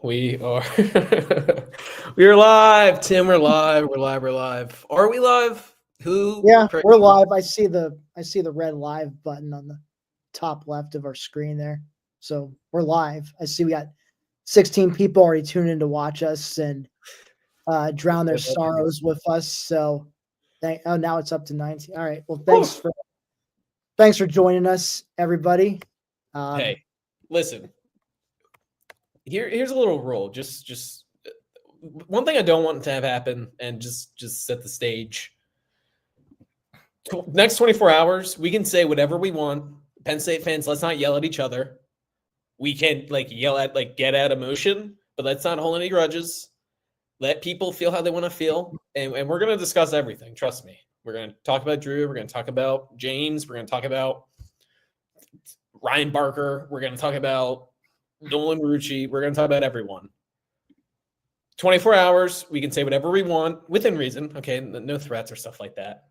We are we are live, Tim. We're live. Are we live? Yeah, we're live. I see the red live button on the top left of our screen there. So we're live. I see we got 16 people already tuned in to watch us and drown their sorrows with us. So now it's up to 19. All right. Well, thanks for joining us, everybody. Hey, listen. Here's a little rule. Just one thing I don't want to have happen, and just set the stage. Next 24 hours, we can say whatever we want. Penn State fans, let's not yell at each other. We can yell at get out emotion, but let's not hold any grudges. Let people feel how they want to feel, and we're going to discuss everything. Trust me. We're going to talk about Drew. We're going to talk about James. We're going to talk about Ryan Barker. We're going to talk about Nolan Rucci. We're going to talk about everyone. 24 hours, we can say whatever we want within reason. Okay, no threats or stuff like that.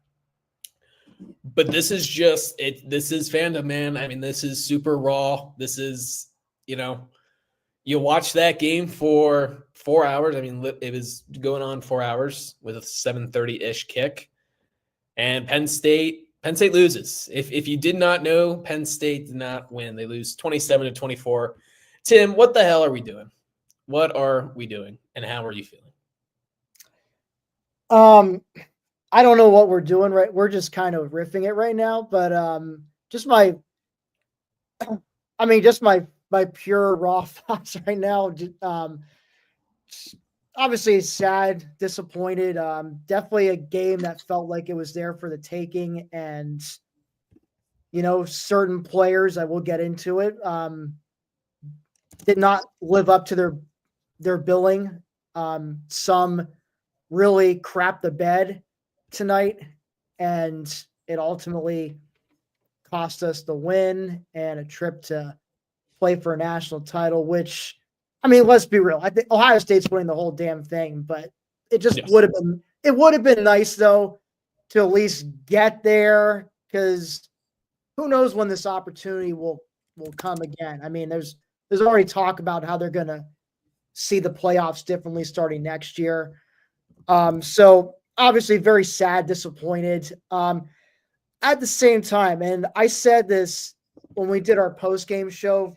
But this is just it. This is fandom, man. I mean, this is super raw. This is, you watch that game for 4 hours. I mean, it was going on 4 hours with a 7:30-ish kick, and Penn State loses. If you did not know, Penn State did not win. They lose 27-24. Tim, what the hell are we doing? What are we doing, and how are you feeling? I don't know what we're doing, right? We're just kind of riffing it right now, but just my pure raw thoughts right now. Obviously sad, disappointed. Definitely a game that felt like it was there for the taking, and certain players, I will get into it, did not live up to their billing. Some really crapped the bed tonight, and it ultimately cost us the win and a trip to play for a national title, which, I mean, let's be real. I think Ohio State's winning the whole damn thing, but it just would have been nice though to at least get there, because who knows when this opportunity will come again. I mean, there's already talk about how they're going to see the playoffs differently starting next year. So obviously very sad, disappointed. At the same time, and I said this when we did our post-game show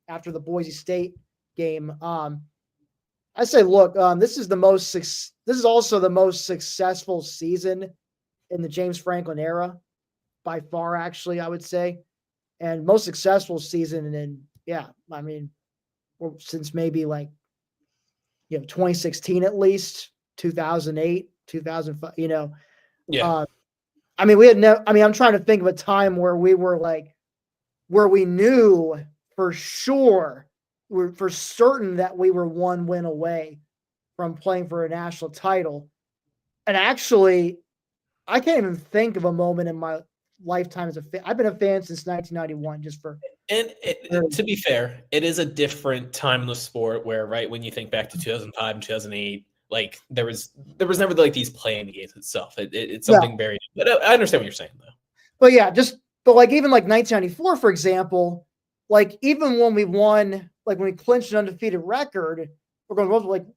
after the Boise State game, I say, look, this is also the most successful season in the James Franklin era, by far, actually, I would say, and most successful season since maybe 2016 at least, 2008, 2005. Yeah. I'm trying to think of a time where we were where we knew for sure, for certain that we were one win away from playing for a national title. And actually, I can't even think of a moment in my lifetime as a fan. I've been a fan since 1991, to be fair, it is a different time in the sport where, right, when you think back to 2005 and 2008, there was never these playing games itself. It's something very. But I understand what you're saying though. But yeah, even 1994, for example, even when we won, when we clinched an undefeated record, we're going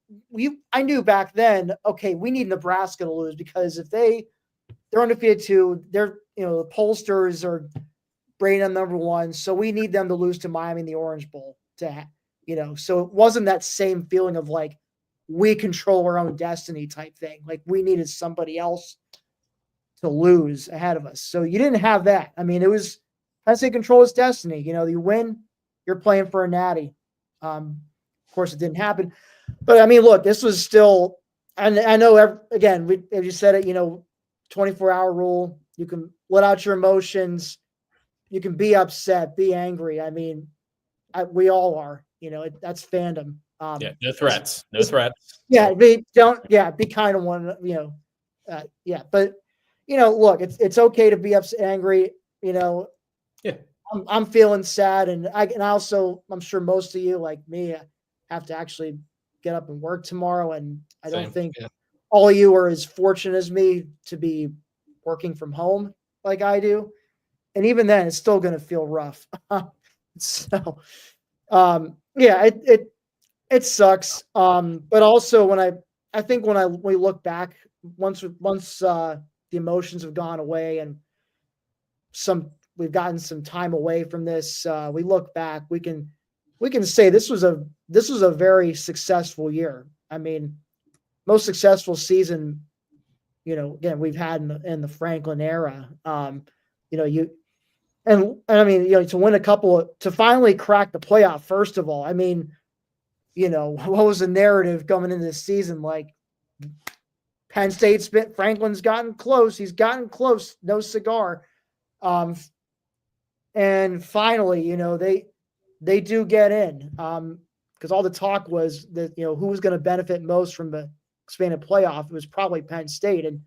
I knew back then, okay, we need Nebraska to lose, because if they're undefeated too, they're the pollsters are rating them number one, so we need them to lose to Miami in the Orange Bowl so it wasn't that same feeling of we control our own destiny type thing. We needed somebody else to lose ahead of us. So you didn't have that. I mean, it was, Penn State control its destiny. You win, you're playing for a natty. Of course, it didn't happen. But I mean, look, this was still, and I know, again, as you said it, 24-hour rule. You can let out your emotions. You can be upset, be angry. I mean, we all are. That's fandom. No threats. Yeah, be kind of one. But look, it's okay to be upset, angry. Yeah, I'm feeling sad, and I'm sure most of you, like me, have to actually get up and work tomorrow, and I don't think all of you are as fortunate as me to be working from home like I do, and even then, it's still going to feel rough. So, It sucks. But also I think when we look back, once the emotions have gone away and we've gotten some time away from this, we look back, we can say this was a very successful year. I mean, most successful season, again, we've had in the Franklin era. And I mean, to win to finally crack the playoff, first of all, I mean, what was the narrative coming into this season? Like, Penn State's Franklin's gotten close. He's gotten close. No cigar. And finally, they do get in. Because all the talk was that, who was going to benefit most from the expanded playoff? It was probably Penn State. And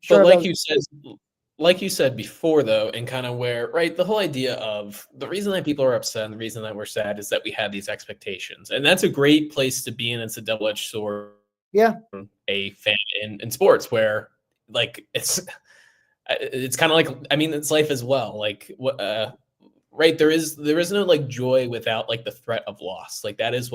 sure, but like you said before, though, and kind of the whole idea of the reason that people are upset and the reason that we're sad is that we had these expectations. And that's a great place to be in. It's a double-edged sword. Yeah. A fan in sports where it's kind of like, I mean, it's life as well. Like right. There is no joy without the threat of loss. That is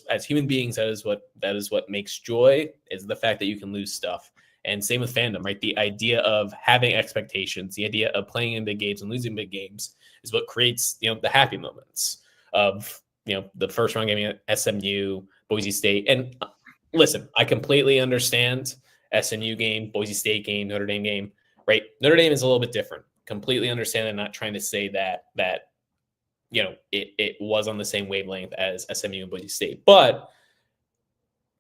as human beings, that is what makes joy, is the fact that you can lose stuff. And same with fandom, right? The idea of having expectations, the idea of playing in big games and losing big games is what creates, the happy moments of, the first round game at SMU, Boise State. And listen, I completely understand SMU game, Boise State game, Notre Dame game, right? Notre Dame is a little bit different. Completely understand. I'm not trying to say that it was on the same wavelength as SMU and Boise State, but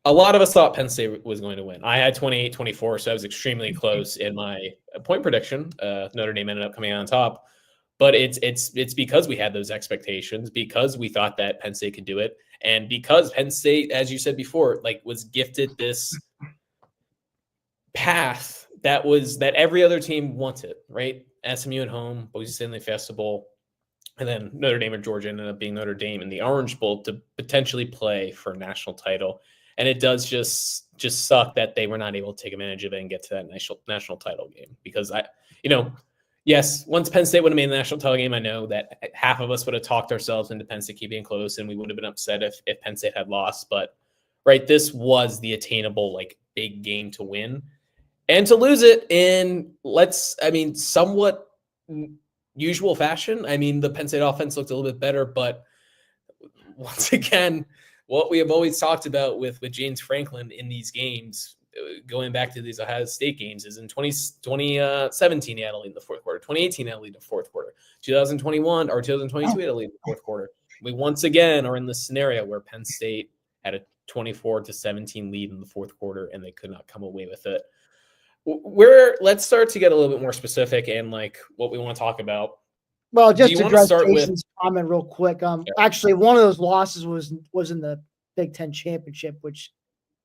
a lot of us thought Penn State was going to win. I had 28-24, so I was extremely close in my point prediction. Notre Dame ended up coming out on top, but it's because we had those expectations, because we thought that Penn State could do it, and because Penn State, as you said before, was gifted this path that every other team wanted, right? SMU at home, Boise State in the Festival, and then Notre Dame or Georgia ended up being Notre Dame in the Orange Bowl to potentially play for a national title. And it does just suck that they were not able to take advantage of it and get to that national title game. Because yes, once Penn State would have made the national title game, I know that half of us would have talked ourselves into Penn State keeping it close, and we would have been upset if Penn State had lost. But right, this was the attainable big game to win, and to lose it in somewhat usual fashion. I mean, the Penn State offense looked a little bit better, but once again, what we have always talked about with James Franklin in these games, going back to these Ohio State games, is in 2017 he had a lead in the fourth quarter, 2018 he had a lead in the fourth quarter, 2021 or 2022 he had a lead in the fourth quarter. We once again are in this scenario where Penn State had a 24-17 lead in the fourth quarter and they could not come away with it. Let's start to get a little bit more specific and what we want to talk about. Well, just to address Jason's comment real quick. Actually, one of those losses was in the Big Ten championship, which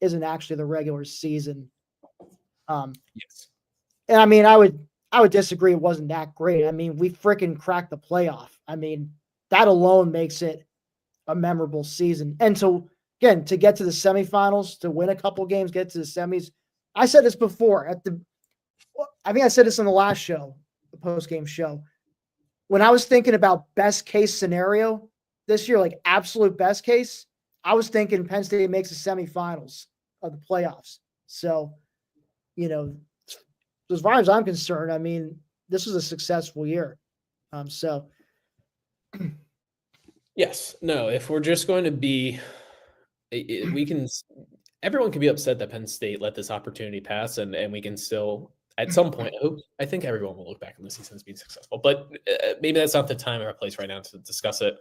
isn't actually the regular season. Yes. And I mean, I would disagree. It wasn't that great. I mean, we freaking cracked the playoff. I mean, that alone makes it a memorable season. And to get to the semifinals, to win a couple games, get to the semis. I said this before I think I said this on the last show, the post-game show. When I was thinking about best case scenario this year, absolute best case, I was thinking Penn State makes the semifinals of the playoffs. So, as far as I'm concerned, I mean, this was a successful year. Yes. No, if we're just going to be, everyone can be upset that Penn State let this opportunity pass, and we can still, at some point, I think everyone will look back on the season as being successful, but maybe that's not the time or place right now to discuss it.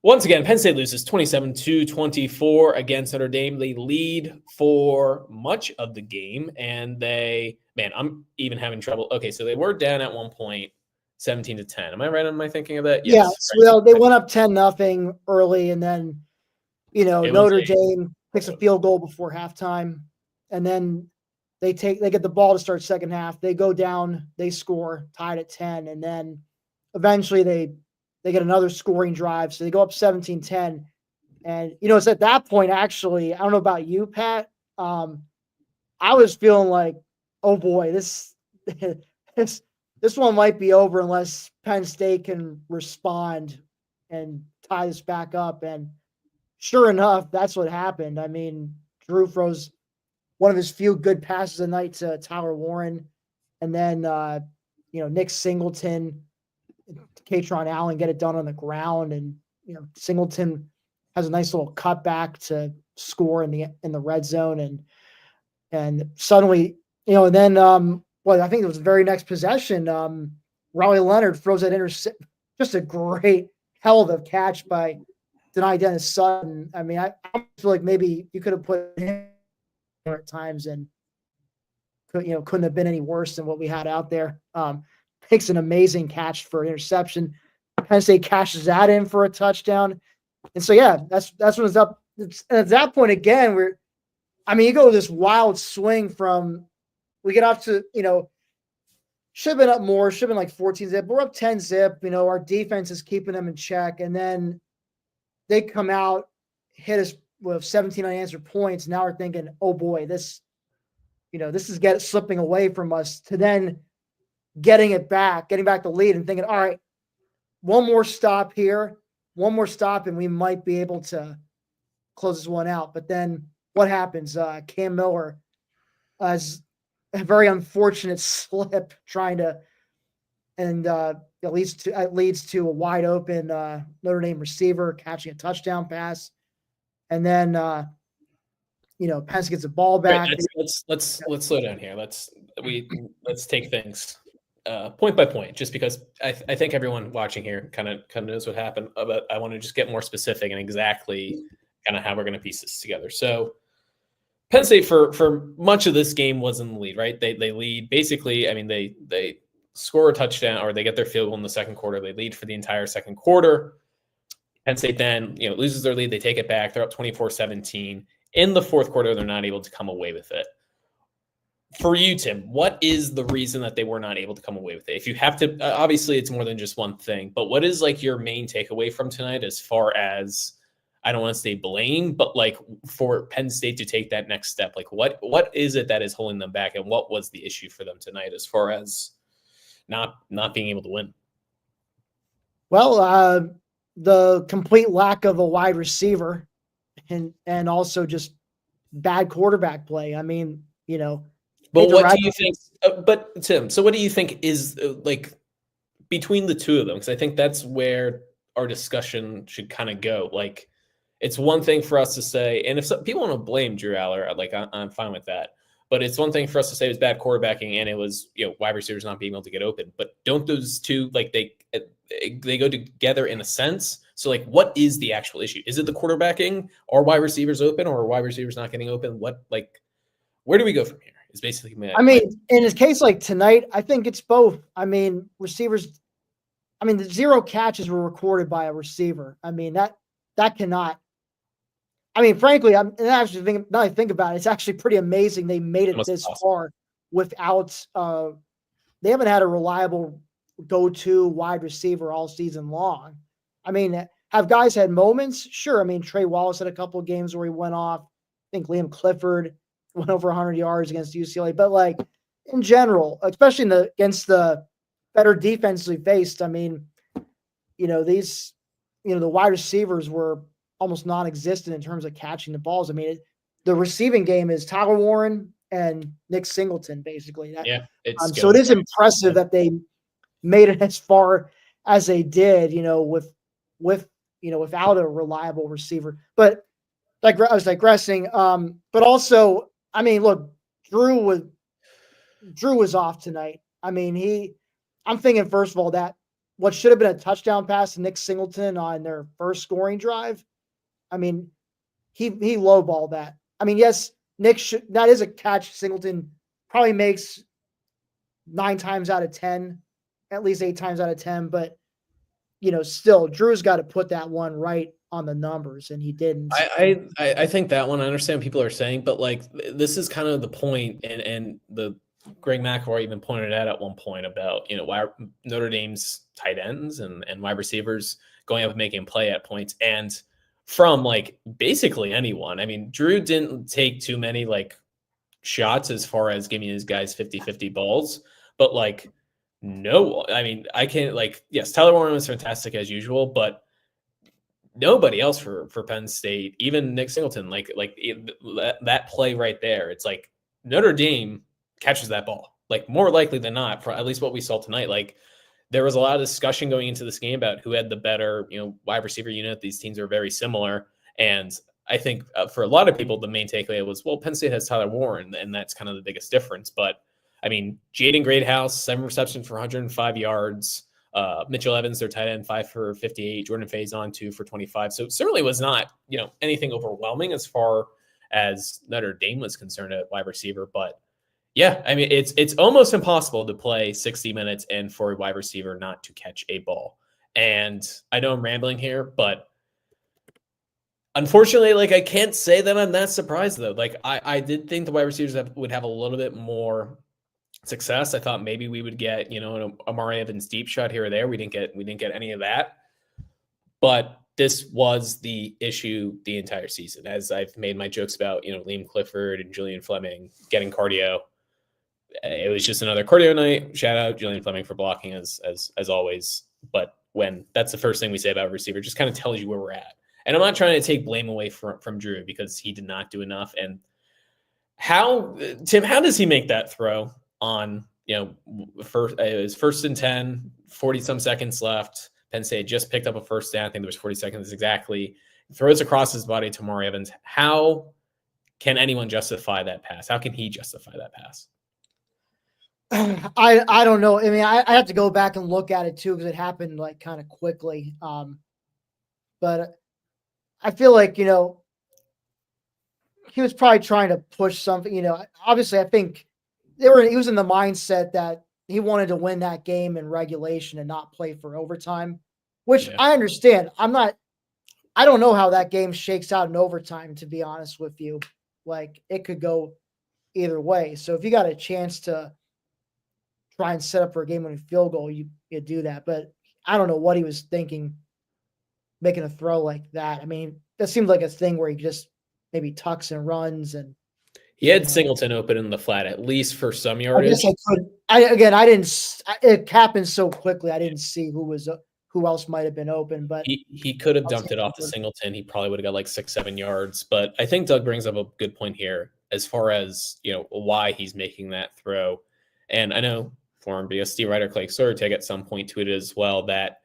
Once again, Penn State loses 27-24 against Notre Dame. They lead for much of the game, and I'm even having trouble. Okay, so they were down at one point, 17-10. Am I right on my thinking of that? Yes. Yeah, so they went up 10-0 early, and then, Notre Dame takes a field goal before halftime, and then they get the ball to start second half. They go down, they score, tied at 10, and then eventually they get another scoring drive. So they go up 17-10. And, it's at that point, actually, I don't know about you, Pat. I was feeling like, oh boy, this one might be over unless Penn State can respond and tie this back up. And sure enough, that's what happened. I mean, Drew throws one of his few good passes of the night to Tyler Warren, and then Nick Singleton, Katron Allen get it done on the ground, and Singleton has a nice little cutback to score in the red zone, and suddenly and then I think it was the very next possession, Riley Leonard throws that just a great hell of a catch by Denai Dennis Sutton. I mean, I feel like maybe you could have put him at times and couldn't have been any worse than what we had out there. Makes an amazing catch for interception. Penn State cashes that in for a touchdown. And so, yeah, that's when it's up. At that point, again, you go this wild swing from, we get off to, should have been up more, should have been like 14 zip. We're up 10 zip. Our defense is keeping them in check. And then they come out, hit us with 17 unanswered points. Now we're thinking, oh boy, this is slipping away from us, to then getting back the lead and thinking, all right, one more stop here, and we might be able to close this one out. But then what happens? Cam Miller has a very unfortunate slip it leads to a wide open Notre Dame receiver catching a touchdown pass. And then Penn gets the ball back. Right, let's slow down here. Let's take things point by point, just because I think everyone watching here kind of knows what happened. But I want to just get more specific and exactly kind of how we're going to piece this together. So Penn State for much of this game was in the lead, right? They lead basically. I mean, they score a touchdown or they get their field goal in the second quarter. They lead for the entire second quarter. Penn State then loses their lead. They take it back. They're up 24-17. In the fourth quarter, they're not able to come away with it. For you, Tim, what is the reason that they were not able to come away with it? If you have to, obviously it's more than just one thing, but what is like your main takeaway from tonight as far as, I don't want to say blame, but like for Penn State to take that next step? Like what is it that is holding them back, and what was the issue for them tonight as far as not being able to win? Well, the complete lack of a wide receiver and also just bad quarterback play. I mean, but what do you think? But Tim, so what do you think is like between the two of them? Because I think that's where our discussion should kind of go. Like, it's one thing for us to say, and if people want to blame Drew Aller, like I'm fine with that. But it's one thing for us to say it was bad quarterbacking and it was wide receivers not being able to get open. But don't those two like they go together in a sense? So like, what is the actual issue? Is it the quarterbacking? Are wide receivers open, or are wide receivers not getting open? Where do we go from here? Is basically in a case like tonight, I think it's both. I mean, receivers. I mean, the 0 catches were recorded by a receiver. I mean, that cannot. I mean, frankly, now I think about it, it's actually pretty amazing they made it this far without. They haven't had a reliable go-to wide receiver all season long. I mean, have guys had moments? Sure. I mean, Trey Wallace had a couple of games where he went off. I think Liam Clifford went over 100 yards against UCLA. But like in general, especially against the better defenses we faced, I mean, the wide receivers were almost non-existent in terms of catching the balls. I mean, the receiving game is Tyler Warren and Nick Singleton, basically. So it is impressive that they made it as far as they did, without a reliable receiver. But I was digressing. But also, I mean, look, Drew was off tonight. I mean, I'm thinking, first of all, that what should have been a touchdown pass to Nick Singleton on their first scoring drive, I mean, he lowballed that. I mean, yes, that is a catch Singleton probably makes 9 times out of 10, at least 8 times out of 10. But, still, Drew's got to put that one right on the numbers, and he didn't. I think that one, I understand what people are saying, but like this is kind of the point, and the Greg McElroy even pointed out at one point about why Notre Dame's tight ends and wide receivers going up and making play at points, and from like basically anyone. I mean, Drew didn't take too many like shots as far as giving his guys 50-50 balls, but like no, I mean, I can't, like, yes, Tyler Warren was fantastic as usual, but nobody else for Penn State, even Nick Singleton, that play right there. It's like Notre Dame catches that ball, like more likely than not, for at least what we saw tonight. Like there was a lot of discussion going into this game about who had the better, wide receiver unit. These teams are very similar, and I think for a lot of people, the main takeaway was, well, Penn State has Tyler Warren, and that's kind of the biggest difference. But I mean, Jaden Greathouse, 7 receptions for 105 yards. Mitchell Evans, their tight end, 5 for 58. Jordan Faison, 2 for 25. So it certainly was not, anything overwhelming as far as Notre Dame was concerned at wide receiver. But yeah, I mean, it's almost impossible to play 60 minutes and for a wide receiver not to catch a ball. And I know I'm rambling here, but unfortunately, like I can't say that I'm that surprised though. Like I did think the wide receivers would have a little bit more success. I thought maybe we would get, an Amari Evans deep shot here or there. We didn't get any of that. But this was the issue the entire season. As I've made my jokes about, Liam Clifford and Julian Fleming getting cardio. It was just another cardio night. Shout out Julian Fleming for blocking as always. But when that's the first thing we say about a receiver, just kind of tells you where we're at. And I'm not trying to take blame away from Drew because he did not do enough. And Tim, how does he make that throw on, it was 1st and 10, 40 some seconds left. Penn State just picked up a first down. I think there was 40 seconds exactly. Throws across his body to Amari Evans. How can anyone justify that pass? How can he justify that pass? I don't know. I mean, I have to go back and look at it too because it happened like kind of quickly. But I feel like, he was probably trying to push something, obviously I think he was in the mindset that he wanted to win that game in regulation and not play for overtime, which I understand. I don't know how that game shakes out in overtime, to be honest with you. Like it could go either way. So if you got a chance to try and set up for a game-winning field goal, you do that. But I don't know what he was thinking, making a throw like that. I mean, that seemed like a thing where he just maybe tucks and runs. And he had Singleton open in the flat, at least for some yardage. It happened so quickly. I didn't see who else might have been open, but he could have dumped it off to Singleton. He probably would have got like 6-7 yards. But I think Doug brings up a good point here as far as, why he's making that throw. And I know former BSD writer Clay Sortek at some point tweeted as well that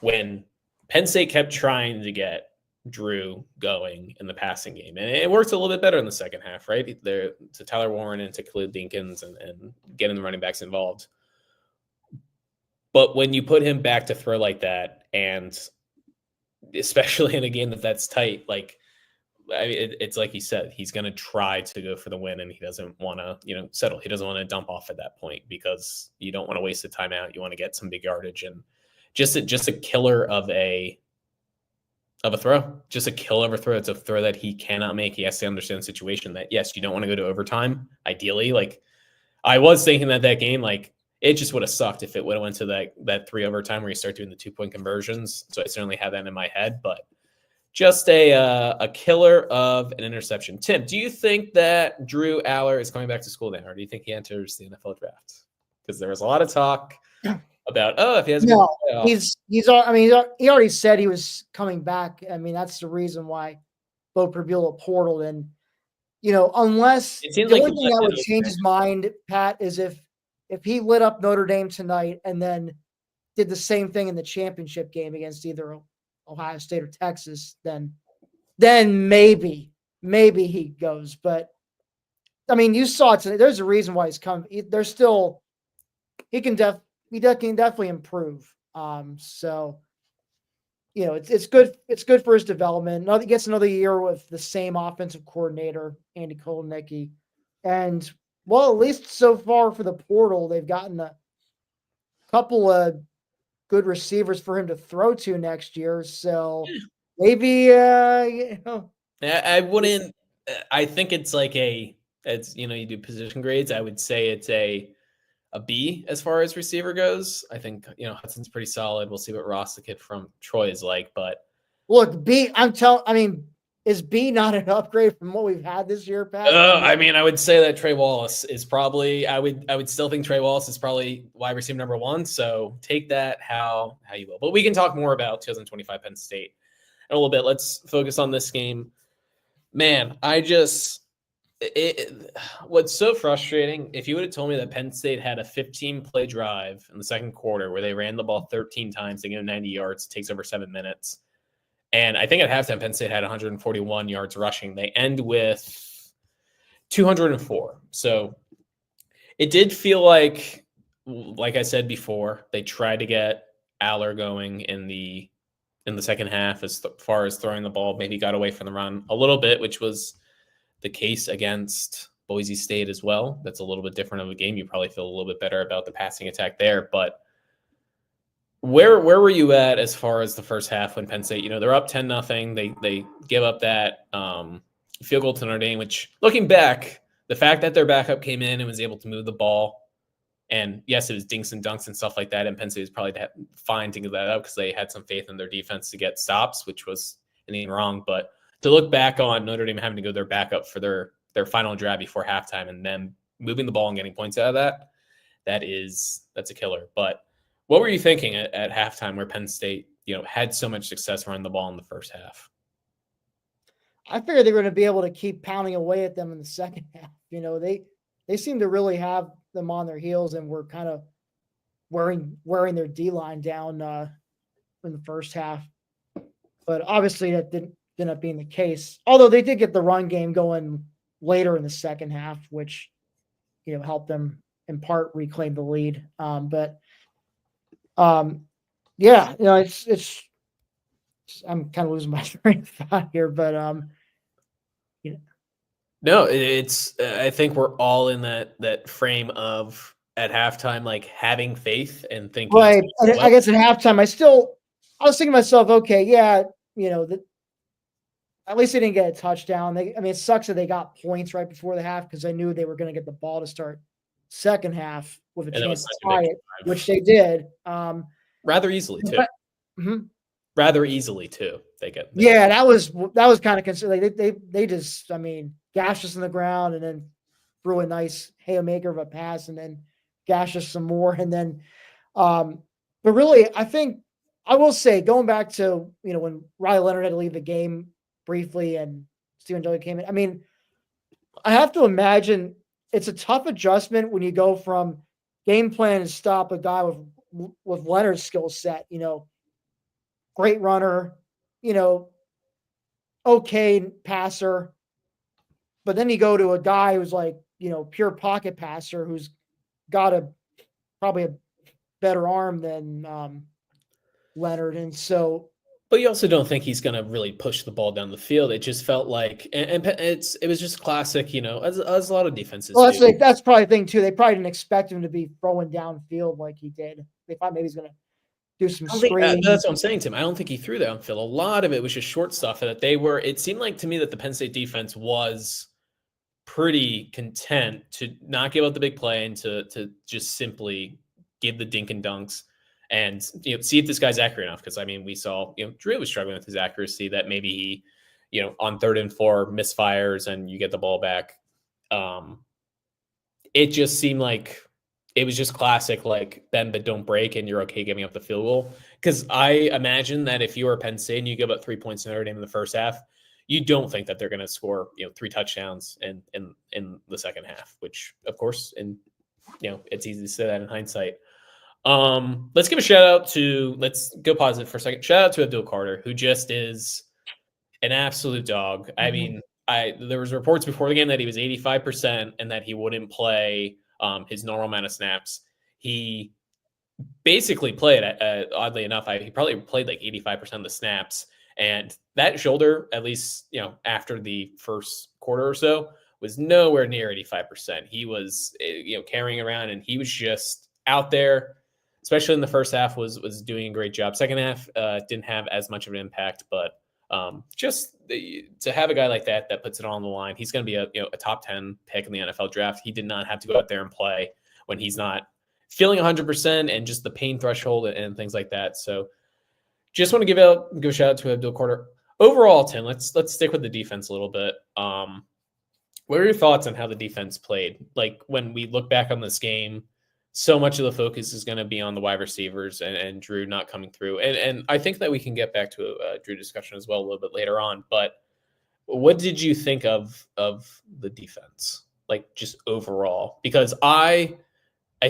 when Penn State kept trying to get Drew going in the passing game, and it worked a little bit better in the second half, right? There to Tyler Warren and to Khalid Dinkins and getting the running backs involved. But when you put him back to throw like that, and especially in a game that's tight, like it's like he said, he's going to try to go for the win, and he doesn't want to, settle. He doesn't want to dump off at that point because you don't want to waste the timeout. You want to get some big yardage, and just a killer of a throw, just a killer of a throw. It's a throw that he cannot make. He has to understand the situation that, yes, you don't want to go to overtime. Ideally, like I was thinking that game, like it just would have sucked if it would have went to that 3 overtime where you start doing the 2-point conversions. So I certainly have that in my head, but just a killer of an interception. Tim, do you think that Drew Aller is coming back to school now, or do you think he enters the NFL draft? Because there was a lot of talk about, if he has he already said he was coming back. I mean, that's the reason why Bo Prabula portaled. And, unless the only thing that would change his mind, Pat, is if he lit up Notre Dame tonight and then did the same thing in the championship game against either Ohio State or Texas, then maybe he goes. But I mean, you saw it today. There's a reason why he's coming. He can definitely improve. So it's good. It's good for his development. He gets another year with the same offensive coordinator, Andy Kotelnicki, and at least so far for the portal, they've gotten a couple of good receivers for him to throw to next year. So maybe, I wouldn't, I think it's like you do position grades. I would say it's a B as far as receiver goes. I think, Hudson's pretty solid. We'll see what Ross, the kid from Troy, is like, but look, is B not an upgrade from what we've had this year, Pat? I would say that Trey Wallace is probably, I would still think Trey Wallace is probably wide receiver number 1. So take that how you will. But we can talk more about 2025 Penn State in a little bit. Let's focus on this game. Man, what's so frustrating, if you would have told me that Penn State had a 15-play drive in the second quarter where they ran the ball 13 times, they go 90 yards, takes over 7 minutes. And I think at halftime, Penn State had 141 yards rushing. They end with 204. So it did feel like I said before, they tried to get Aller going in the second half as far as throwing the ball, maybe got away from the run a little bit, which was the case against Boise State as well. That's a little bit different of a game. You probably feel a little bit better about the passing attack there. But where were you at as far as the first half when Penn State, they're up 10-0. They give up that field goal to Notre Dame, which, looking back, the fact that their backup came in and was able to move the ball, and yes, it was dinks and dunks and stuff like that, and Penn State was probably fine to give that up because they had some faith in their defense to get stops, which was anything wrong. But to look back on Notre Dame having to go their backup for their final drive before halftime and then moving the ball and getting points out of that's a killer. But what were you thinking at halftime where Penn State, had so much success running the ball in the first half? I figured they were going to be able to keep pounding away at them in the second half. They seem to really have them on their heels and were kind of wearing their D-line down in the first half. But obviously that didn't end up being the case. Although they did get the run game going later in the second half, which helped them in part reclaim the lead. Yeah, it's I'm kind of losing my train of thought here, but No, it's I think we're all in that frame of at halftime, like having faith and thinking. Right. I guess at halftime, I was thinking to myself, okay, yeah, at least they didn't get a touchdown. It sucks that they got points right before the half because I knew they were going to get the ball to start second half with a chance to tie it, which they did. Rather easily too. Rather easily too. Yeah, that was kind of considered. Like they just, gashed us in the ground and then threw a nice haymaker of a pass and then gashed us some more. And then, but really, I think I will say, going back to, when Riley Leonard had to leave the game briefly and Stephen Joey came in, I have to imagine it's a tough adjustment when you go from game plan and stop a guy with Leonard's skill set, great runner, okay passer. But then you go to a guy who's like, pure pocket passer who's got probably a better arm than Leonard. And so, but you also don't think he's going to really push the ball down the field. It just felt like, and it was just classic, as a lot of defenses. Well, that's probably the thing too. They probably didn't expect him to be throwing downfield like he did. They thought maybe he's going to do some screening. That's what I'm saying, Tim. I don't think he threw downfield. A lot of it was just short stuff that it seemed like to me that the Penn State defense was pretty content to not give up the big play and to just simply give the dink and dunks and see if this guy's accurate enough. Because we saw Drew was struggling with his accuracy, that maybe he on 3rd and 4 misfires and you get the ball back. It just seemed like it was just classic, like bend but don't break, and you're okay giving up the field goal. Because I imagine that if you were Penn State and you give up 3 points to Notre Dame in the first half, you don't think that they're going to score 3 touchdowns in the second half, which of course, and it's easy to say that in hindsight. Let's give a shout out to, let's go pause it for a second. Shout out to Abdul Carter, who just is an absolute dog. There was reports before the game that he was 85% and that he wouldn't play his normal amount of snaps. He basically played, oddly enough, he probably played like 85% of the snaps. And that shoulder, at least, after the first quarter or so, was nowhere near 85%. He was, carrying around, and he was just out there, especially in the first half, was doing a great job. Second half didn't have as much of an impact, but just to have a guy like that puts it all on the line. He's going to be a top 10 pick in the NFL draft. He did not have to go out there and play when he's not feeling 100% and just the pain threshold and things like that. So just want to give a shout out to Abdul Carter. Overall, Tim, let's stick with the defense a little bit. What are your thoughts on how the defense played? Like when we look back on this game, so much of the focus is going to be on the wide receivers and Drew not coming through. And I think that we can get back to a Drew discussion as well a little bit later on. But what did you think of the defense, like just overall? Because I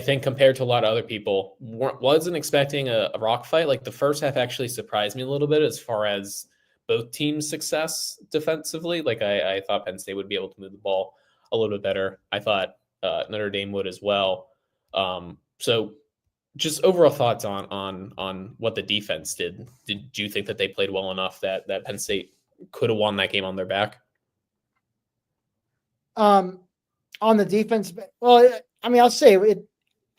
think compared to a lot of other people, wasn't expecting a rock fight. Like the first half actually surprised me a little bit as far as both teams' success defensively. Like I thought Penn State would be able to move the ball a little bit better. I thought Notre Dame would as well. So just overall thoughts on what the defense did. Did you think that they played well enough that Penn State could have won that game on their back? On the defense, well, I mean, I'll say it.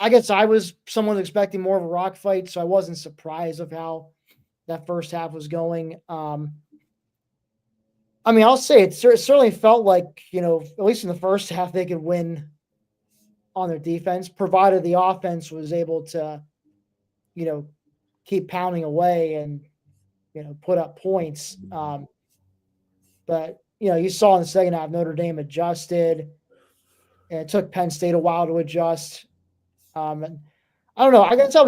I guess I was someone expecting more of a rock fight, so I wasn't surprised of how that first half was going. I mean, I'll say it certainly felt like, at least in the first half, they could win on their defense, provided the offense was able to, keep pounding away and, put up points. But, you saw in the second half, Notre Dame adjusted, and it took Penn State a while to adjust. And I don't know. I guess I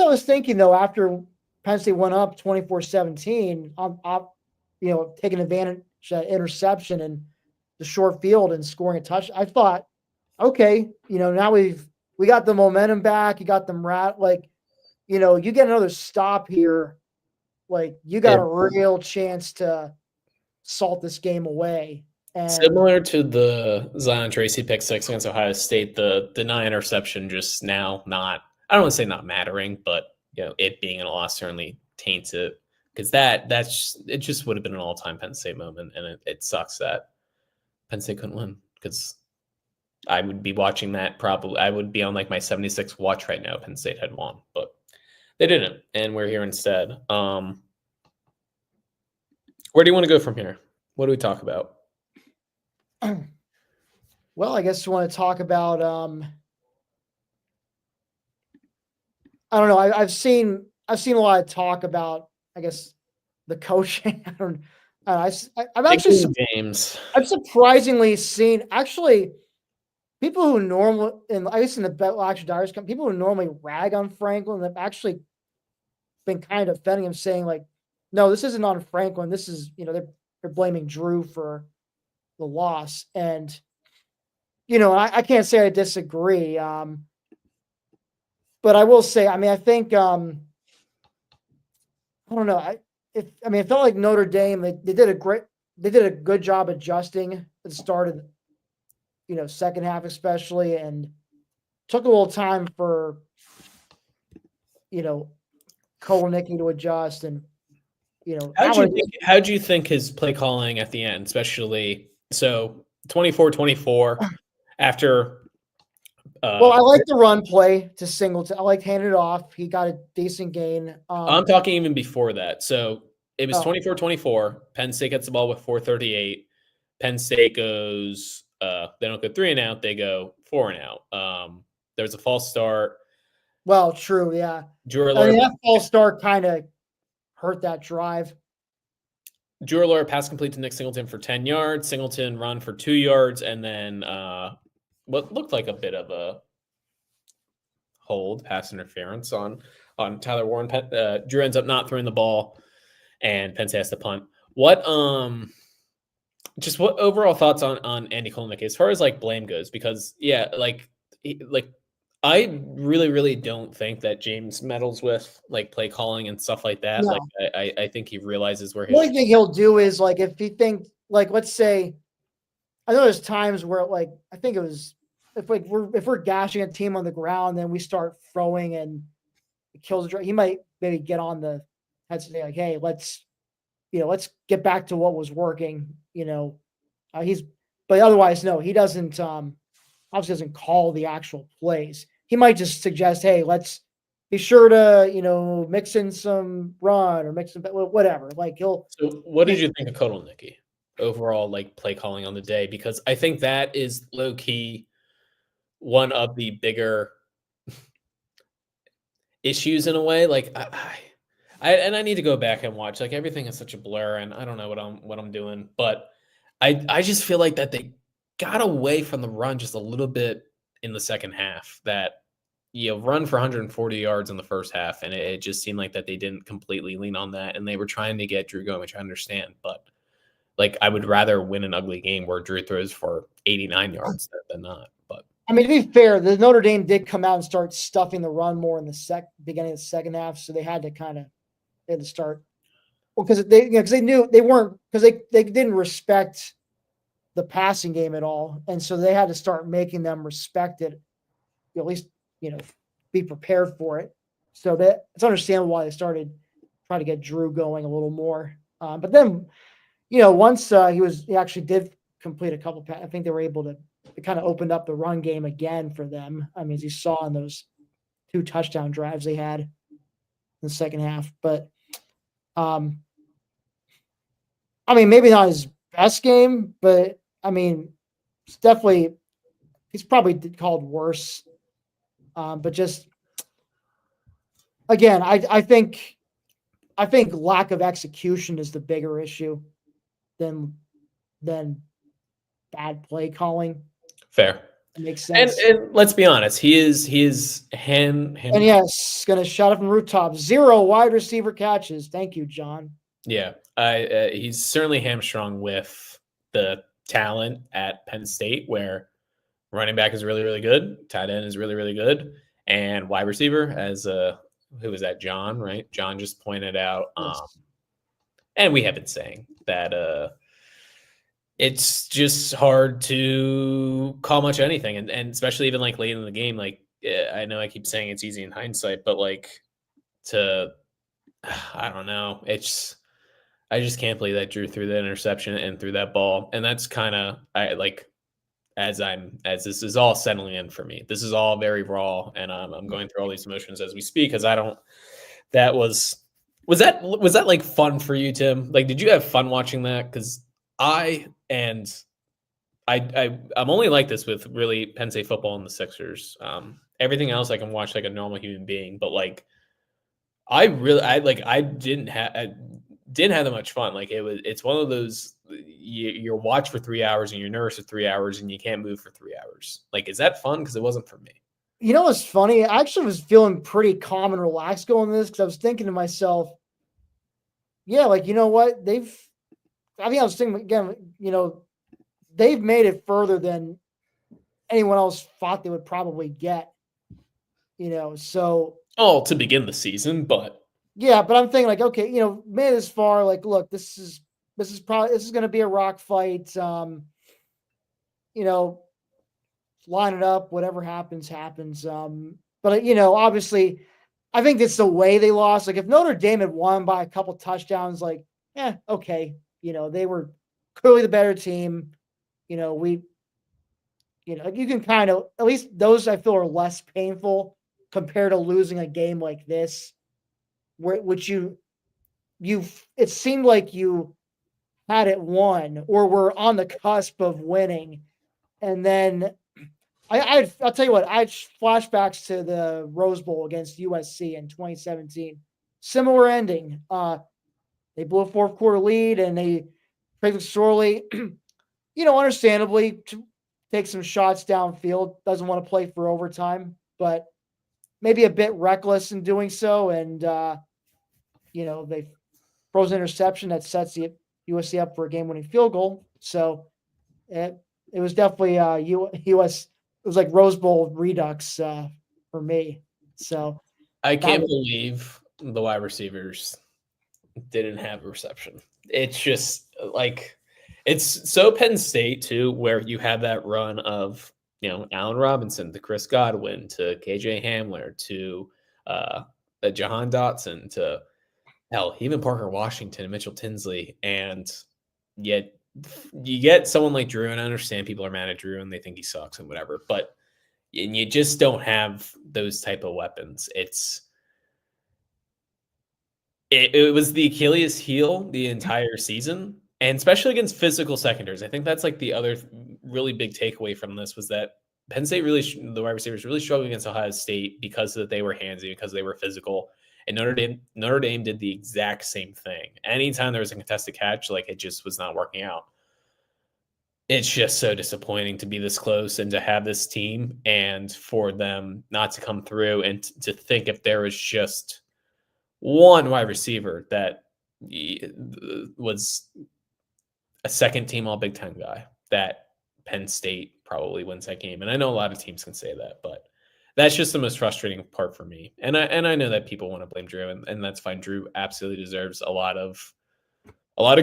was thinking though, after Penn State went up 24-17, taking advantage of that interception and the short field and scoring a touch. I thought, okay, now we got the momentum back. You got them you get another stop here. Like you got a real chance to salt this game away. And similar to the Zion Tracy pick six against Ohio State, the deny interception just now not, I don't want to say not mattering, but it being an loss certainly taints it, because it just would have been an all-time Penn State moment, and it sucks that Penn State couldn't win, because I would be watching that probably. I would be on like my 76 watch right now. Penn State had won, but they didn't, and we're here instead. Where do you want to go from here? What do we talk about? Well, I guess we want to talk about. I don't know. I've seen a lot of talk about, I guess, the coaching. I'm actually James. I've surprisingly seen actually people who normally, I guess in the Action Diaries, people who normally rag on Franklin have actually been kind of defending him, saying like, no, this isn't on Franklin. This is, they're blaming Drew for the loss. And, I can't say I disagree. But I will say, I mean, I think, I don't know. It felt like Notre Dame, they did a good job adjusting at the start of, second half especially, and took a little time for, Kolnicki to adjust. And, how do you think his play calling at the end, especially, so 24-24 after, well, I like the run play to Singleton. I like handing it off. He got a decent gain. I'm talking even before that. So it was 24-24. Penn State gets the ball with 4:38. Penn State goes, they don't go 3 and out. They go 4 and out. There was a false start. Well, true. Yeah. That false start kind of hurt that drive. Drew Allure pass complete to Nick Singleton for 10 yards. Singleton run for 2 yards. And then what looked like a bit of a hold, pass interference on Tyler Warren. Drew ends up not throwing the ball, and Penn State has to punt. What overall thoughts on Andy Kolnicki as far as like blame goes? Because I really, really don't think that James meddles with like play calling and stuff like that. No. Like I think he realizes where his. The only thing he'll do is like if he thinks like, let's say, I know there's times where like I think it was if we're gashing a team on the ground, then we start throwing and it kills the drive. He might maybe get on the head and say like, hey, let's get back to what was working. But otherwise, no, he doesn't. Obviously doesn't call the actual plays. He might just suggest, hey, let's be sure to, mix in some run or mix in whatever. Like So what did you think of Kolnicki overall, like play calling on the day? Because I think that is low key one of the bigger issues in a way. Like I need to go back and watch. Like everything is such a blur, and I don't know what I'm doing, but I just feel like that they got away from the run just a little bit in the second half that run for 140 yards in the first half, and it just seemed like that they didn't completely lean on that, and they were trying to get Drew going, which I understand, but like I would rather win an ugly game where Drew throws for 89 yards than not. But I mean, to be fair, the Notre Dame did come out and start stuffing the run more in the beginning of the second half, so they had to start. Well, because they knew they weren't, because they didn't respect the passing game at all, and so they had to start making them respect it, at least be prepared for it. So that it's understandable why they started trying to get Drew going a little more. But then, once he actually did complete a couple. I think they were able to. It kind of opened up the run game again for them. I mean, as you saw in those 2 touchdown drives they had in the second half. But I mean, maybe not his best game, but I mean, it's definitely he's probably called worse. But just again, I think lack of execution is the bigger issue than bad play calling. fair. It makes sense. And let's be honest, he is him. And yes, gonna shout it from rooftop. 0 wide receiver catches. Thank you, John. Yeah, he's certainly hamstrung with the talent at Penn State, where running back is really, really good, tight end is really, really good, and wide receiver, as who was that? John, right? John just pointed out, Yes. and we have been saying that it's just hard to call much anything, and especially even like late in the game. Like I know I keep saying it's easy in hindsight, but like I don't know, I just can't believe that Drew threw that interception and threw that ball, and that's kind of as this is all settling in for me. This is all very raw, and I'm going through all these emotions as we speak because I don't. That was that like fun for you, Tim? Like, did you have fun watching that? Because I'm only like this with really Penn State football and the Sixers. Everything else I can watch like a normal human being, but like I didn't have that much fun. Like it's one of those you're watch for 3 hours and you're nervous for 3 hours and you can't move for 3 hours. Like, is that fun? Because it wasn't for me. You know what's funny? I actually was feeling pretty calm and relaxed going this because I was thinking to myself, yeah, like you know what? I was thinking again, they've made it further than anyone else thought they would probably get. So To begin the season, but yeah, but I'm thinking like, okay, made this far. Like, look, this is going to be a rock fight. Line it up. Whatever happens. But obviously, I think it's the way they lost. Like, if Notre Dame had won by a couple touchdowns, like, okay, they were clearly the better team. You can kind of at least those I feel are less painful compared to losing a game like this. Which it seemed like you had it won or were on the cusp of winning. And then I'll tell you what, I had flashbacks to the Rose Bowl against USC in 2017. Similar ending. They blew a fourth quarter lead and they played sorely, understandably to take some shots downfield. Doesn't want to play for overtime, but maybe a bit reckless in doing so. And, they throws an interception that sets the USC up for a game-winning field goal. So it was definitely US. It was like Rose Bowl redux for me. So I can't believe the wide receivers didn't have a reception. It's just like it's so Penn State too, where you have that run of Allen Robinson to Chris Godwin to KJ Hamler to Jahan Dotson to hell, even Parker Washington and Mitchell Tinsley. And yet you get someone like Drew, and I understand people are mad at Drew and they think he sucks and whatever, but and you just don't have those type of weapons. It was the Achilles heel the entire season, and especially against physical secondaries. I think that's like the other really big takeaway from this was that Penn State the wide receivers really struggled against Ohio State because that they were handsy, because they were physical. And Notre Dame did the exact same thing. Anytime there was a contested catch, like it just was not working out. it's just so disappointing to be this close and to have this team and for them not to come through and to think if there was just one wide receiver that was a second team all Big Ten guy, that Penn State probably wins that game. And I know a lot of teams can say that, but that's just the most frustrating part for me. And I know that people want to blame Drew, and that's fine. Drew absolutely deserves a lot of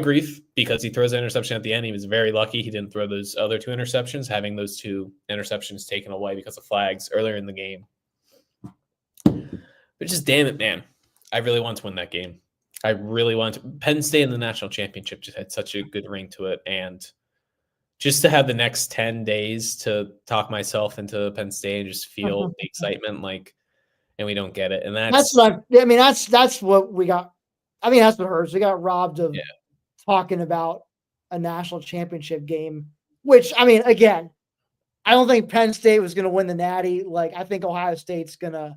grief because he throws an interception at the end. He was very lucky he didn't throw those other 2 interceptions, having those 2 interceptions taken away because of flags earlier in the game. But just damn it, man. I really want to win that game. I really want to. Penn State in the national championship just had such a good ring to it. And just to have the next 10 days to talk myself into Penn State and just feel the excitement, and we don't get it. And that's what that's what we got. I mean, that's what hurts. We got robbed of talking about a national championship game, which, I mean, again, I don't think Penn State was going to win the Natty. Like, I think Ohio State's going to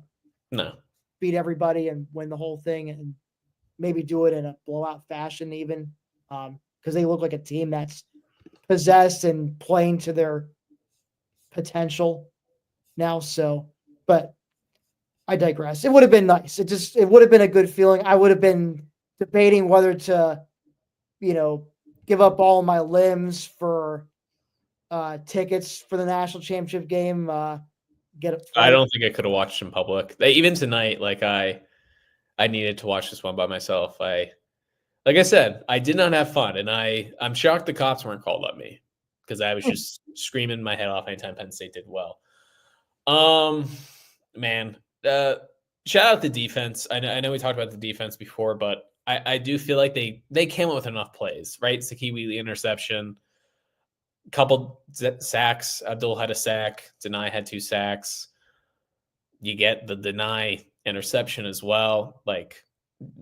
beat everybody and win the whole thing and maybe do it in a blowout fashion even, because they look like a team that's possessed and playing to their potential now. So, but I digress. It would have been nice. It would have been a good feeling. I would have been debating whether to, give up all my limbs for tickets for the national championship game. I don't think I could have watched in public. Even tonight, I needed to watch this one by myself. Like I said, I did not have fun, and I'm shocked the cops weren't called on me because I was just screaming my head off anytime Penn State did well. Man, shout out the defense. I know we talked about the defense before, but I do feel like they came up with enough plays, right? Saki Wheatley interception, couple sacks. Abdul had a sack. Deny had 2 sacks. You get the Deny interception as well. Like,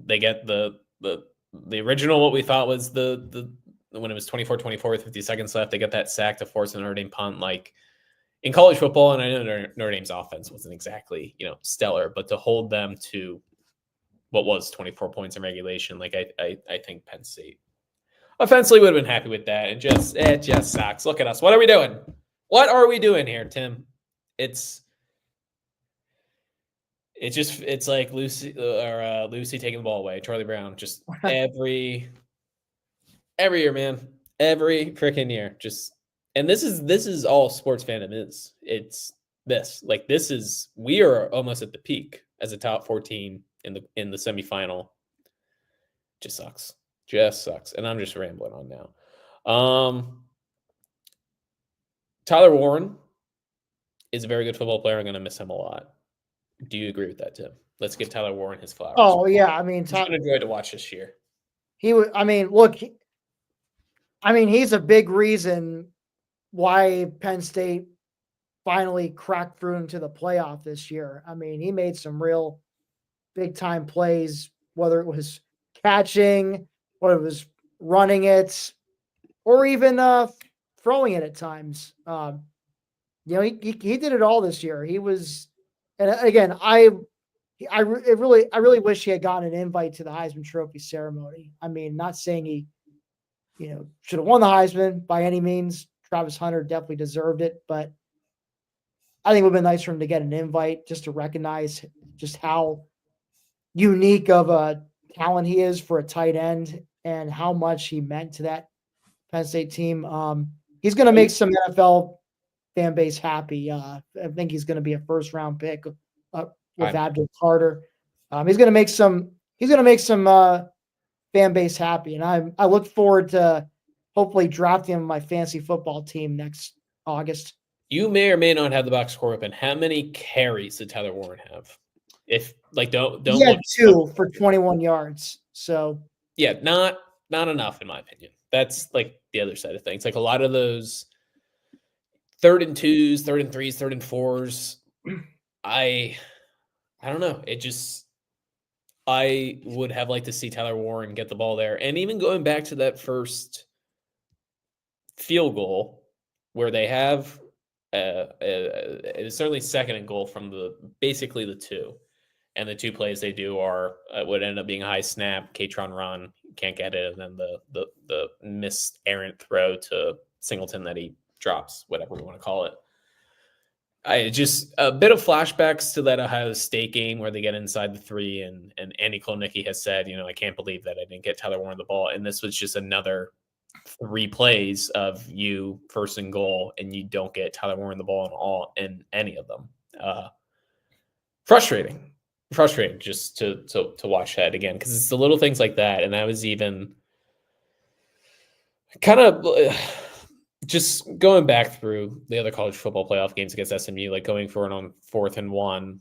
they get the original, what we thought was the when it was 24-24 with 50 seconds left, they get that sack to force a Notre Dame punt. Like, in college football, and I know Notre Dame's offense wasn't exactly, stellar, but to hold them to what was 24 points in regulation, like, I think Penn State offensively would have been happy with that. And it just sucks. Look at us. What are we doing? What are we doing here, Tim? It's like Lucy taking the ball away. Charlie Brown, just every year, man. Every freaking year. And this is all sports fandom is. It's this. Like, we are almost at the peak as a top 14 in the semifinal. Just sucks. And I'm just rambling on now. Tyler Warren is a very good football player. I'm going to miss him a lot. Do you agree with that, Tim? Let's give Tyler Warren his flowers. Oh, yeah. I mean, he's been a joy to watch this year. He's a big reason why Penn State finally cracked through into the playoff this year. I mean, he made some real big-time plays, whether it was catching, whether it was running it, or even throwing it at times. He did it all this year. He was, and again, I really wish he had gotten an invite to the Heisman Trophy ceremony. I mean, not saying he, should have won the Heisman by any means. Travis Hunter definitely deserved it, but I think it would have been nice for him to get an invite just to recognize just how unique of a talent he is for a tight end and how much he meant to that Penn State team. He's going to make some NFL fan base happy. I think he's going to be a first round pick with Abdul Carter. He's going to make some fan base happy, and I look forward to hopefully drafting him in my fantasy football team next August. You may or may not have the box score open. How many carries did Tyler Warren have? If don't he had 2 for 21 yards. So yeah, not enough in my opinion. That's like the other side of things. Like, a lot of those 3rd and 2s, 3rd and 3s, 3rd and 4s. I don't know. I would have liked to see Tyler Warren get the ball there. And even going back to that first field goal where they have it's certainly 2nd and goal from basically the 2. And the 2 plays they do are would end up being a high snap, Katron run, can't get it, and then the missed errant throw to Singleton that he drops, whatever we want to call it. I just a bit of flashbacks to that Ohio State game where they get inside the 3 and Andy Kolnicki has said, I can't believe that I didn't get Tyler Warren the ball. And this was just another 3 plays of you first and goal and you don't get Tyler Warren the ball in any of them. Frustrating just to watch that again, because it's the little things like that. And I was even kind of just going back through the other college football playoff games against SMU, like going for it on 4th and 1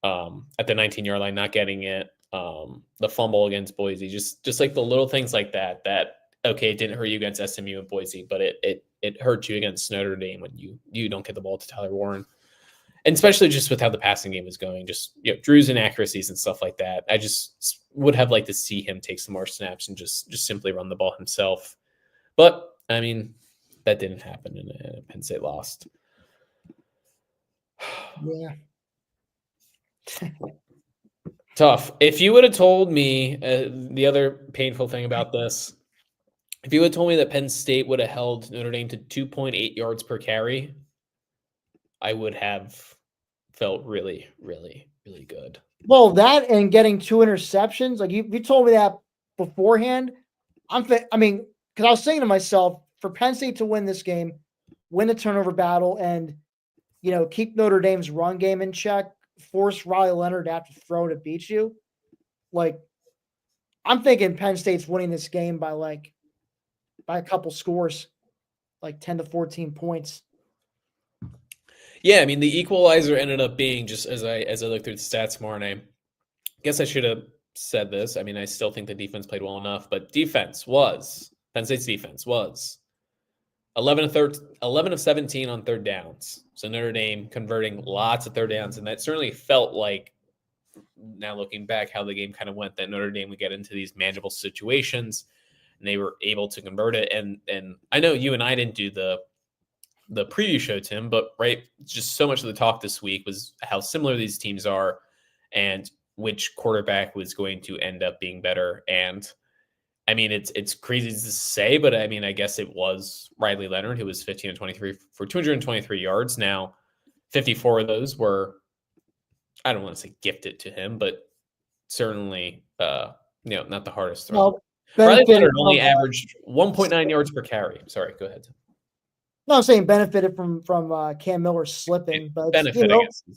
at the 19-yard line, not getting it, the fumble against Boise, just like the little things like that, okay, it didn't hurt you against SMU and Boise, but it hurt you against Notre Dame when you don't get the ball to Tyler Warren. And especially just with how the passing game is going, just Drew's inaccuracies and stuff like that. I just would have liked to see him take some more snaps and just simply run the ball himself. But I mean, that didn't happen, and Penn State lost. Yeah. Tough. If you would have told me the other painful thing about this, if you had told me that Penn State would have held Notre Dame to 2.8 yards per carry, I would have felt really, really, really good. Well, that and getting 2 interceptions, like you told me that beforehand. Because I was saying to myself, for Penn State to win this game, win the turnover battle, and keep Notre Dame's run game in check, force Riley Leonard to have to throw to beat you. Like, I'm thinking Penn State's winning this game by a couple scores, like 10 to 14 points. Yeah, I mean, the equalizer ended up being, just as I looked through the stats more, and I guess I should have said this. I mean, I still think the defense played well enough, but Penn State's defense was 11 of 17 on third downs. So Notre Dame converting lots of third downs, and that certainly felt like, now looking back, how the game kind of went, that Notre Dame would get into these manageable situations, and they were able to convert it. And I know you and I didn't do the preview show, Tim, but just so much of the talk this week was how similar these teams are and which quarterback was going to end up being better. And I mean, it's crazy to say, but I mean, I guess it was Riley Leonard, who was 15 of 23 for 223 yards. Now, 54 of those were, I don't want to say gifted to him, but certainly, not the hardest throw. Well, Riley Leonard only averaged 1.9 yards per carry. Sorry, go ahead, Tim. No, I'm saying benefited from Cam Miller slipping, but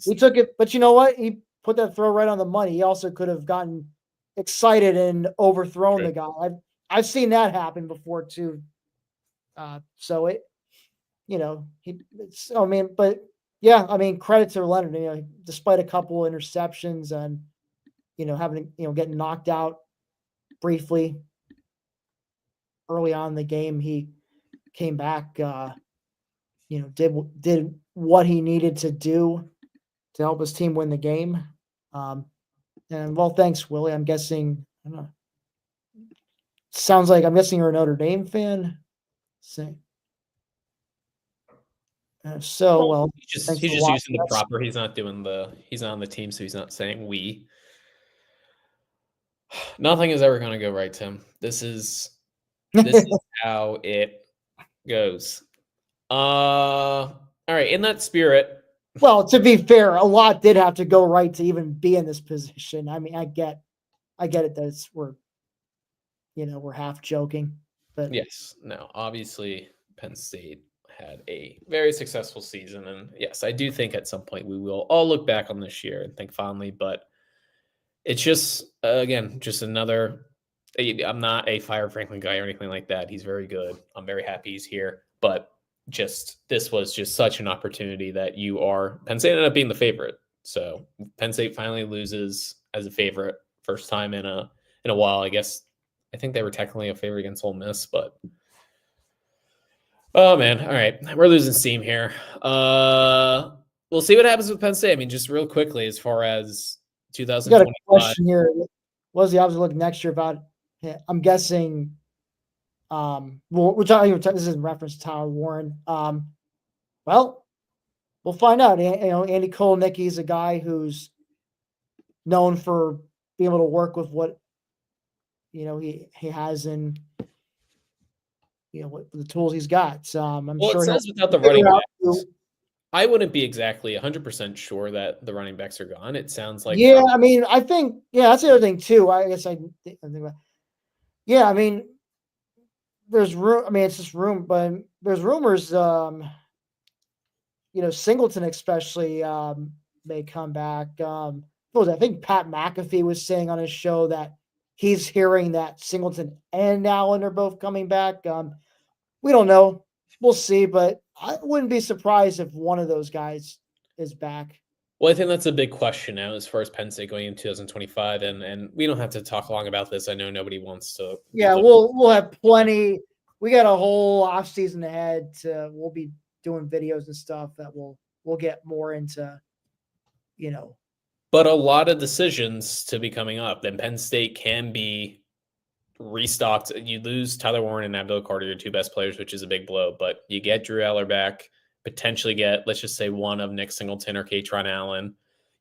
he took it. But you know what? He put that throw right on the money. He also could have gotten excited and overthrown the guy. I've seen that happen before too. So it, credit to Leonard. Despite a couple of interceptions and getting knocked out briefly early on in the game, he came back. Did what he needed to do to help his team win the game. And well, thanks, Willie. I'm guessing, I don't know. Sounds like I'm guessing you're a Notre Dame fan. He's just using the proper. He's not on the team, so he's not saying we. Nothing is ever going to go right, Tim. This is how it goes. All right. In that spirit. Well, to be fair, a lot did have to go right to even be in this position. I mean, I get it that we're half joking, but yes, no, obviously Penn State had a very successful season, and yes, I do think at some point we will all look back on this year and think fondly, but it's just again, just another. I'm not a Fire Franklin guy or anything like that. He's very good. I'm very happy he's here, but this was just such an opportunity that Penn State ended up being the favorite. So Penn State finally loses as a favorite, first time in a while. I think they were technically a favorite against Ole Miss, but oh man, all right, we're losing steam here. We'll see what happens with Penn State. I mean, just real quickly, as far as 2025. Got a question here. What was the opposite look next year about? I'm guessing. This is in reference to Tyler Warren. Well, we'll find out. Andy Kolnicki is a guy who's known for being able to work with what he has in with the tools he's got. I'm Well, sure it he'll says without the figure running out backs. I wouldn't be exactly 100% sure that the running backs are gone. It sounds like Yeah, I mean, I think that's the other thing too. I guess I think about. Yeah, I mean, there's room. I mean, it's just room, but there's rumors. Singleton especially may come back. What was it? I think Pat McAfee was saying on his show that he's hearing that Singleton and Allen are both coming back. We don't know. We'll see, but I wouldn't be surprised if one of those guys is back. Well, I think that's a big question now as far as Penn State going in 2025, and we don't have to talk long about this. I know nobody wants to. Yeah, we'll have plenty. We got a whole off season ahead. We'll be doing videos and stuff that we'll get more into. But a lot of decisions to be coming up. Then Penn State can be restocked. You lose Tyler Warren and Abdul Carter, your two best players, which is a big blow. But you get Drew Eller back, potentially get, let's just say, one of Nick Singleton or Katron Allen.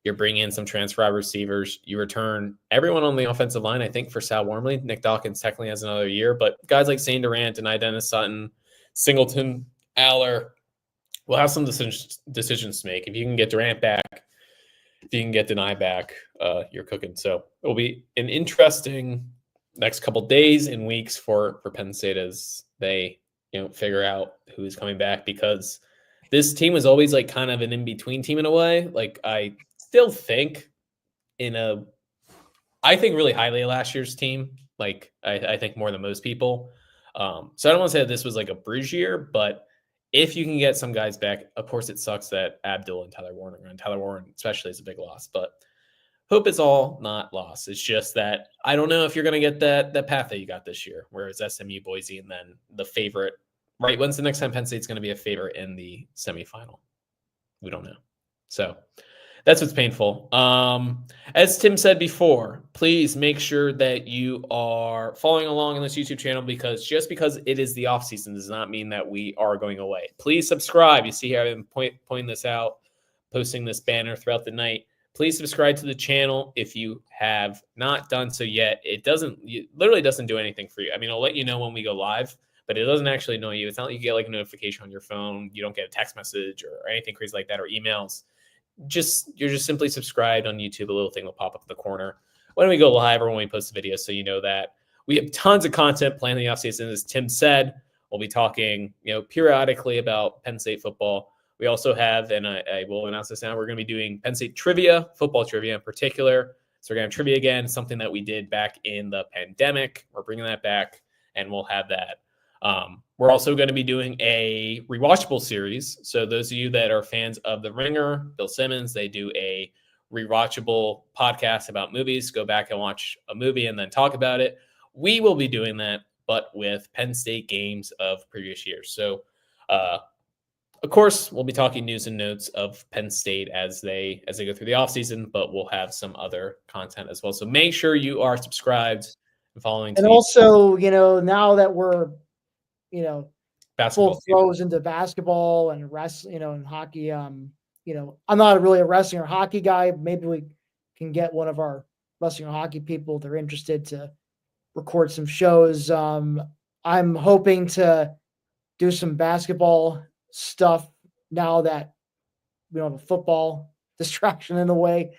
You're bringing in some transfer receivers. You return everyone on the offensive line, I think, for Sal Wormley. Nick Dawkins technically has another year, but guys like Zane Durant and Dennis Sutton, Singleton, Aller will have some decisions to make. If you can get Durant back, if you can get Deny back, you're cooking. So it will be an interesting next couple days and weeks for Penn State as they figure out who is coming back, because this team was always like kind of an in-between team in a way. Like I still think I think really highly of last year's team. Like I think more than most people. So I don't want to say that this was like a bridge year, but if you can get some guys back, of course it sucks that Abdul and Tyler Warren are gone. Tyler Warren especially is a big loss, but hope it's all not lost. It's just that I don't know if you're going to get that path that you got this year, where it's SMU, Boise, and then the favorite. Right? When's the next time Penn State's going to be a favorite in the semifinal? We don't know. So that's what's painful. As Tim said before, please make sure that you are following along on this YouTube channel, because just because it is the off season does not mean that we are going away. Please subscribe. You see here I've been pointing this out, posting this banner throughout the night. Please subscribe to the channel if you have not done so yet. It literally doesn't do anything for you. I mean, I'll let you know when we go live, but it doesn't actually know you. It's not like you get like a notification on your phone. You don't get a text message or anything crazy like that, or emails. You're just simply subscribed on YouTube. A little thing will pop up in the corner when we go live or when we post the video, so you know that we have tons of content planned in the offseason. As Tim said, we'll be talking periodically about Penn State football. We also have, and I will announce this now, we're going to be doing Penn State trivia, football trivia in particular. So we're going to have trivia again, something that we did back in the pandemic. We're bringing that back, and we'll have that. We're also going to be doing a rewatchable series. So those of you that are fans of The Ringer, Bill Simmons, they do a rewatchable podcast about movies. Go back and watch a movie and then talk about it. We will be doing that, but with Penn State games of previous years. So, of course, we'll be talking news and notes of Penn State as they go through the offseason, but we'll have some other content as well. So make sure you are subscribed and following. And also, now that we're basketball full throws into basketball and wrestling, and hockey. I'm not really a wrestling or hockey guy. Maybe we can get one of our wrestling or hockey people. They're interested to record some shows. I'm hoping to do some basketball stuff now that we don't have a football distraction in the way.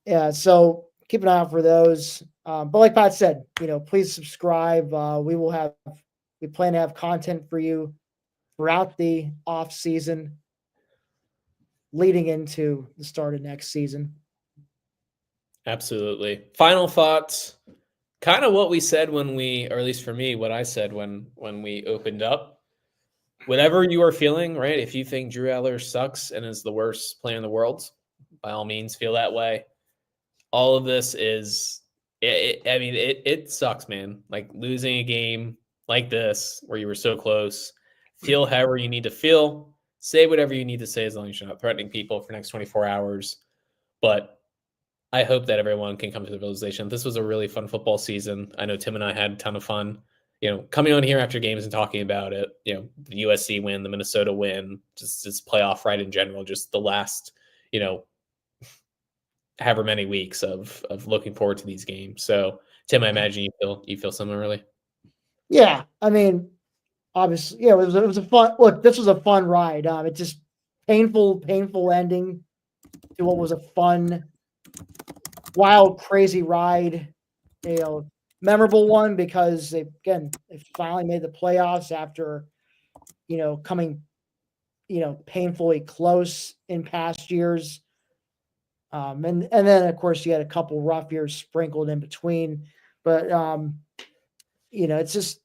So keep an eye out for those. But like Pat said, please subscribe. We plan to have content for you throughout the off season, leading into the start of next season. Absolutely. Final thoughts. Kind of what we said or at least for me, what I said when we opened up. Whatever you are feeling, right? If you think Drew Eller sucks and is the worst player in the world, by all means, feel that way. All of this is, it sucks, man. Like losing a game like this where you were so close. Feel however you need to feel. Say whatever you need to say as long as you're not threatening people for the next 24 hours. But I hope that everyone can come to the realization this was a really fun football season. I know Tim and I had a ton of fun, coming on here after games and talking about it. The USC win, the Minnesota win, just playoff right in general, just the last, however many weeks of looking forward to these games. So Tim, I imagine you feel similarly. Yeah, I mean, obviously, yeah, it was a fun look. This was a fun ride. It just painful ending to what was a fun, wild, crazy ride. You know, memorable one because they finally made the playoffs after coming painfully close in past years. And then of course you had a couple rough years sprinkled in between, but it's just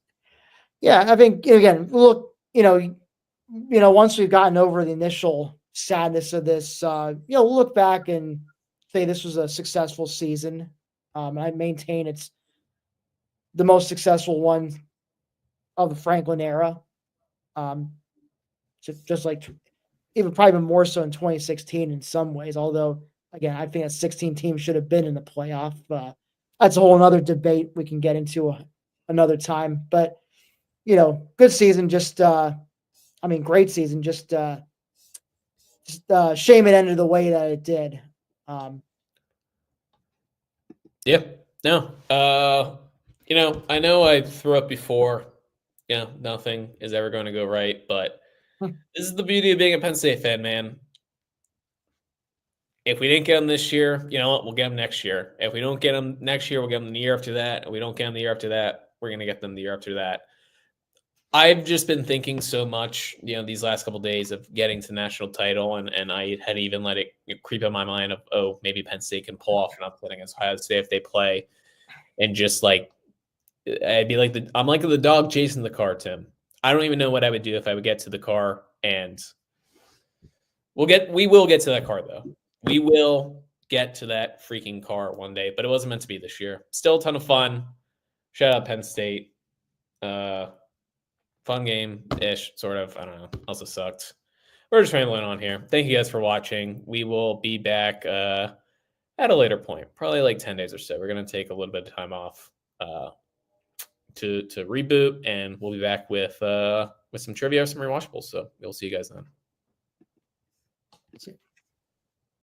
I think again look once we've gotten over the initial sadness of this, we'll look back and say this was a successful season. I maintain it's the most successful one of the Franklin era. Um, just like even probably even more so in 2016 in some ways. Although again, I think that 16 teams should have been in the playoff. That's a whole other debate we can get into another time. But good season. Great season. Just shame it ended the way that it did. Yeah. No. I know I threw up before. Nothing is ever going to go right, but this is the beauty of being a Penn State fan, man. If we didn't get them this year, you know what? We'll get them next year. If we don't get them next year, we'll get them the year after that. If we don't get them the year after that, we're going to get them the year after that. I've just been thinking so much, these last couple of days of getting to the national title, and I had even let it creep in my mind of, maybe Penn State can pull off an upset against Ohio State if they play, and just like I'd be like I'm like the dog chasing the car, Tim. I don't even know what I would do if I would get to the car, and we will get to that car though. We will get to that freaking car one day, but it wasn't meant to be this year. Still a ton of fun. Shout out Penn State. Fun game-ish, sort of. I don't know. Also sucked. We're just rambling on here. Thank you guys for watching. We will be back at a later point, probably like 10 days or so. We're going to take a little bit of time off to reboot, and we'll be back with some trivia, some rewatchables. So we'll see you guys then.